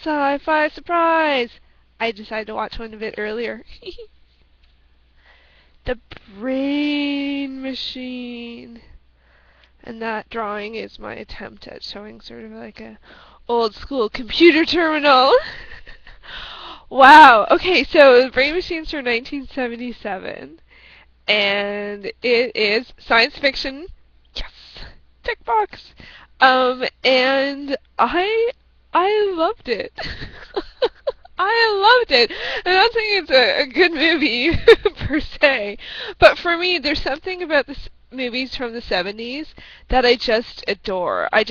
Sci-Fi Surprise! I decided to watch one a bit earlier. The Brain Machine. And that drawing is my attempt at showing sort of like a old school computer terminal. Wow. Okay, so the Brain Machine's from 1977, and it is science fiction. Yes, tick box. And I loved it. I loved it. I'm not saying it's a good movie per se, but for me, there's something about this movies from the 70s that I just adore. I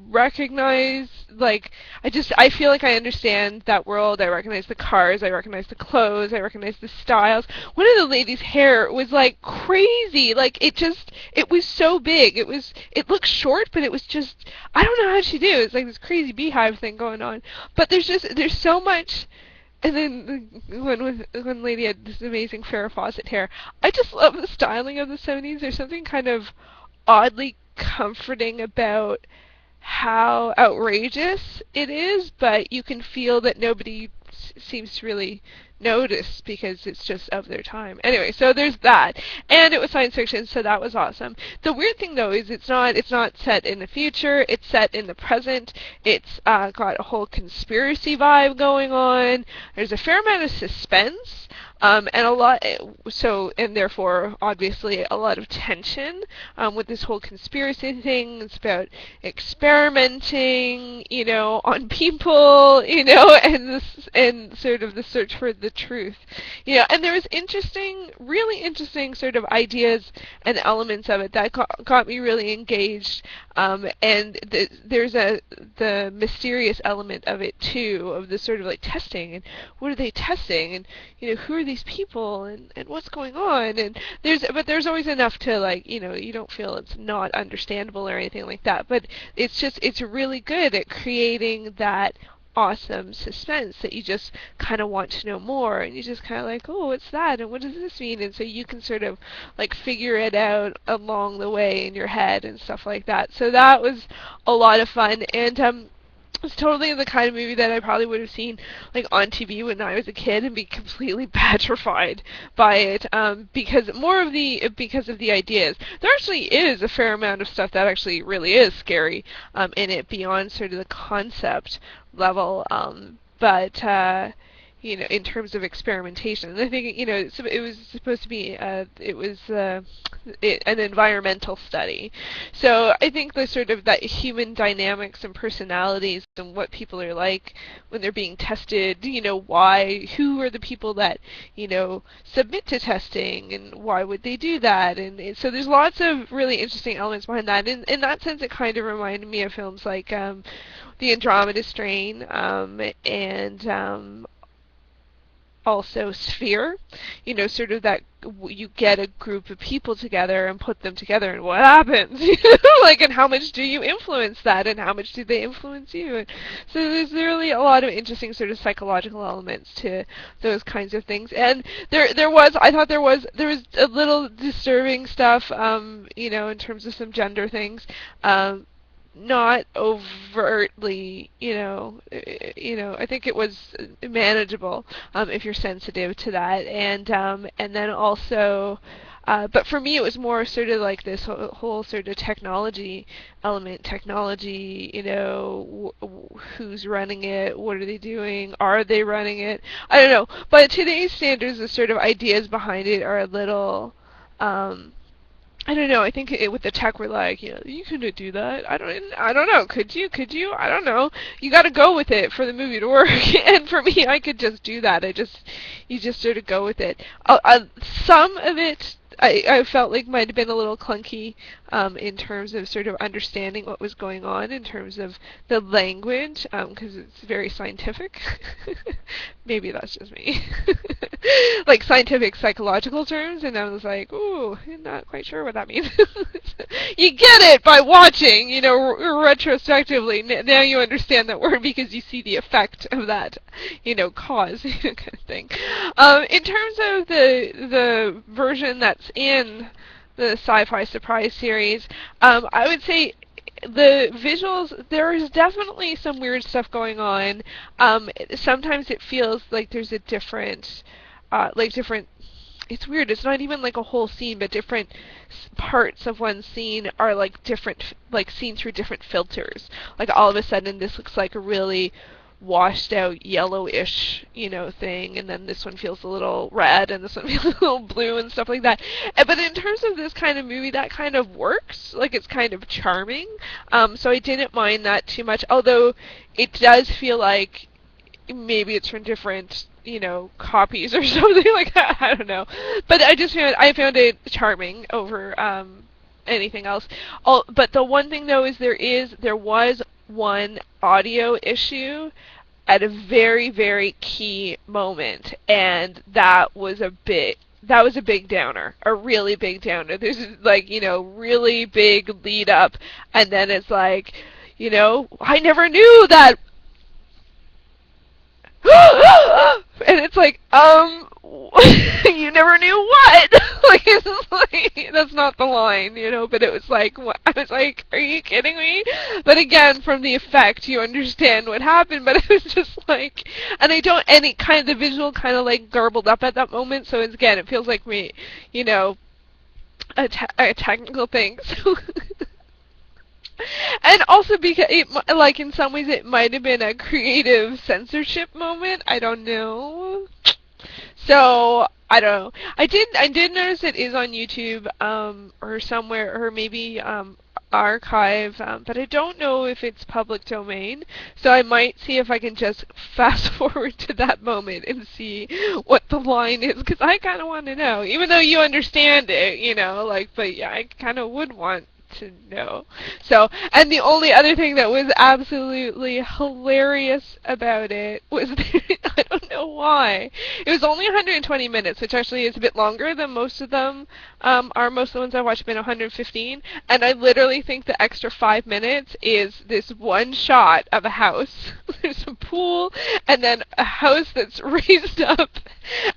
recognize, like, I feel like I understand that world. I recognize the cars, I recognize the clothes, I recognize the styles. One of the ladies' hair was like crazy. Like, it was so big. It looked short, but it was just, I don't know how she did it. It's like this crazy beehive thing going on. But there's so much. And then one lady had this amazing Farrah Fawcett hair. I just love the styling of the 70s. There's something kind of oddly comforting about how outrageous it is, but you can feel that nobody seems to really notice because it's just of their time. Anyway, so there's that. And it was science fiction, so that was awesome. The weird thing though is it's not set in the future, it's set in the present. It's got a whole conspiracy vibe going on. There's a fair amount of suspense. And a lot, and therefore, obviously, a lot of tension with this whole conspiracy thing. It's about experimenting, on people, and sort of the search for the truth, And there was really interesting sort of ideas and elements of it that got me really engaged. And there's the mysterious element of it too, of the sort of like testing and what are they testing, and who are these people, and what's going on, and there's always enough to, like, you don't feel it's not understandable or anything like that, but it's really good at creating that awesome suspense that you just kind of want to know more, and you just kind of like, oh, what's that, and what does this mean, and so you can sort of like figure it out along the way in your head and stuff like that. So that was a lot of fun, and it's totally the kind of movie that I probably would have seen like on TV when I was a kid and be completely petrified by it, because of the ideas. There actually is a fair amount of stuff that actually really is scary in it beyond sort of the concept level, but in terms of experimentation. And I think, it was supposed to be, an environmental study. So I think the sort of that human dynamics and personalities and what people are like when they're being tested, who are the people that, submit to testing, and why would they do that? And so there's lots of really interesting elements behind that. In that sense, it kind of reminded me of films like The Andromeda Strain, and also Sphere, sort of that you get a group of people together and put them together, and what happens? Like, and how much do you influence that, and how much do they influence you? And so there's really a lot of interesting sort of psychological elements to those kinds of things. And I thought there was a little disturbing stuff, in terms of some gender things. Not overtly, I think it was manageable if you're sensitive to that, and then also, but for me it was more sort of like this whole sort of technology element. Technology, who's running it? What are they doing? Are they running it? I don't know. But today's standards, the sort of ideas behind it are a little. I don't know. I think with the tech, we're like, you couldn't do that. I don't know. Could you? I don't know. You got to go with it for the movie to work. And for me, I could just do that. You just sort of go with it. Some of it, I felt like might have been a little clunky in terms of sort of understanding what was going on in terms of the language, because it's very scientific. Maybe that's just me. Like scientific psychological terms, and I was like, ooh, I'm not quite sure what that means. You get it by watching, retrospectively. Now you understand that word because you see the effect of that, cause, kind of thing. In terms of the version that's in the Sci-Fi Surprize series, I would say the visuals, there is definitely some weird stuff going on. Sometimes it feels like there's a different, different. It's weird. It's not even like a whole scene, but different parts of one scene are like different, like seen through different filters. Like all of a sudden, this looks like a really washed out yellowish, thing, and then this one feels a little red, and this one feels a little blue, and stuff like that. But in terms of this kind of movie, that kind of works. Like, it's kind of charming. So I didn't mind that too much, although it does feel like maybe it's from different, copies or something like that. I don't know. But I found it charming over anything else. But the one thing though is there was one audio issue at a very, very key moment, and that was a big downer, a really big downer. There's really big lead up, and then it's like, I never knew that. And it's like, you never knew what? It's like, that's not the line, but it was like, what? I was like, are you kidding me? But again, from the effect, you understand what happened, but it was just like, and it kind of, the visual kind of like garbled up at that moment, so again, it feels like me, a technical thing, so. And also because in some ways it might have been a creative censorship moment. I don't know. So I don't know. I did notice it is on YouTube or somewhere, or maybe archive, but I don't know if it's public domain. So I might see if I can just fast forward to that moment and see what the line is, because I kind of want to know, even though you understand it, but yeah, I kind of would want to know. So, and the only other thing that was absolutely hilarious about it was I don't know why. It was only 120 minutes, which actually is a bit longer than most of them are. Most of the ones I've watched have been 115, and I literally think the extra 5 minutes is this one shot of a house. There's a pool, and then a house that's raised up,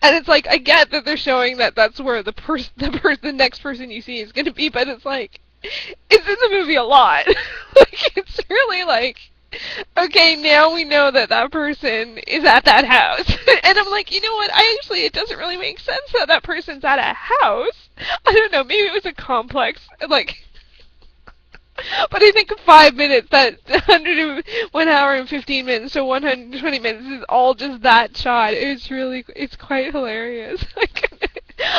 and it's like, I get that they're showing that that's where the next person you see is going to be, but it's like, it's in the movie a lot. It's really like, okay, now we know that that person is at that house. And I'm like, you know what, it doesn't really make sense that that person's at a house. I don't know, maybe it was a complex, but I think 5 minutes, that 1 hour and 15 minutes, so 120 minutes is all just that shot. It's quite hilarious.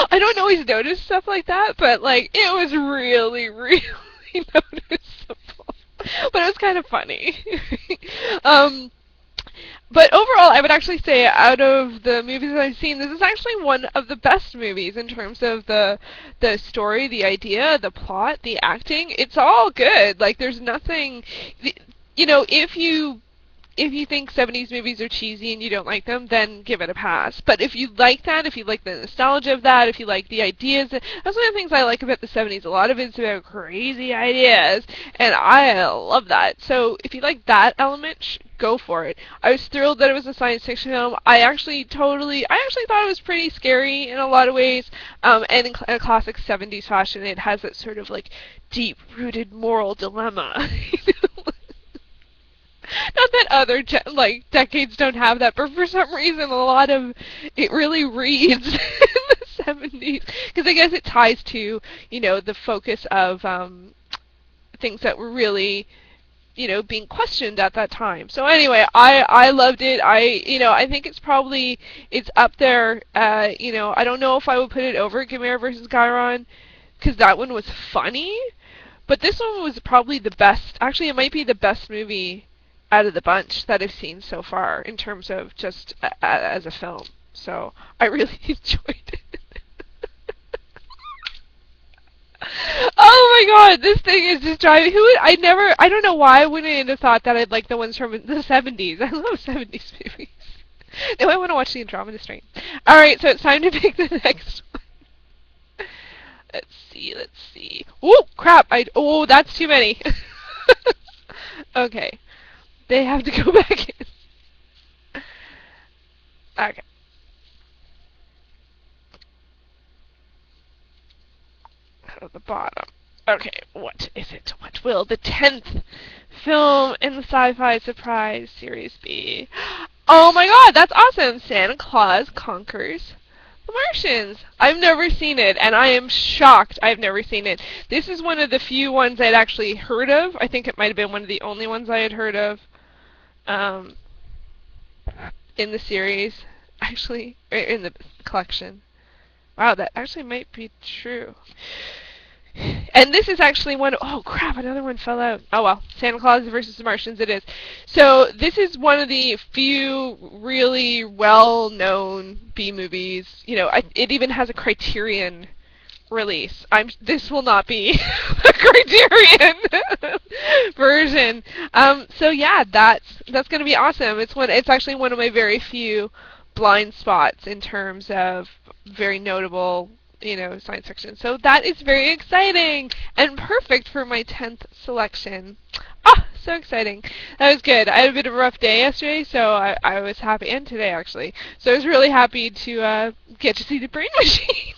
I don't always notice stuff like that, but it was really, really noticeable. But it was kind of funny. But overall, I would actually say out of the movies that I've seen, this is actually one of the best movies in terms of the story, the idea, the plot, the acting. It's all good. There's nothing, if you think 70s movies are cheesy and you don't like them, then give it a pass. But if you like that, if you like the nostalgia of that, if you like the ideas, that's one of the things I like about the 70s. A lot of it's about crazy ideas, and I love that. So if you like that element, go for it. I was thrilled that it was a science fiction film. I actually thought it was pretty scary in a lot of ways, and in a classic 70s fashion, it has that sort of deep-rooted moral dilemma. Not that other decades don't have that, but for some reason a lot of it really reads in the 70s, because I guess it ties to the focus of things that were really being questioned at that time. So anyway, I loved it. I think it's up there. I don't know if I would put it over Gamera versus Gyron, because that one was funny, but this one was probably the best. Actually, it might be the best movie out of the bunch that I've seen so far in terms of just as a film. So I really enjoyed it. Oh my god, this thing is just driving. I don't know why I wouldn't have thought that I'd like the ones from the 70s. I love 70s movies. Now I want to watch the Andromeda Strain. Alright, so it's time to pick the next one. Let's see. Oh, crap. That's too many. Okay. They have to go back in. Okay. At the bottom. Okay, what is it? What? what will the 10th film in the Sci-Fi Surprise Series be? Oh my god, that's awesome! Santa Claus Conquers the Martians. I've never seen it, and I am shocked I've never seen it. This is one of the few ones I'd actually heard of. I think it might have been one of the only ones I had heard of in the series, actually, or in the collection. Wow, that actually might be true. And this is actually one. Oh crap! Another one fell out. Oh well, Santa Claus versus the Martians. It is. So this is one of the few really well-known B movies. You know, it even has a Criterion release. This will not be a Criterion version. So yeah, that's gonna be awesome. It's actually one of my very few blind spots in terms of very notable, science fiction. So that is very exciting and perfect for my 10th selection. Ah, so exciting. That was good. I had a bit of a rough day yesterday, so I was happy, and today actually. So I was really happy to get to see the Brain Machine.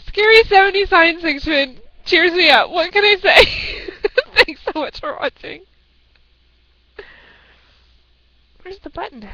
Scary 70s science fiction cheers me up. What can I say? Thanks so much for watching. Where's the button?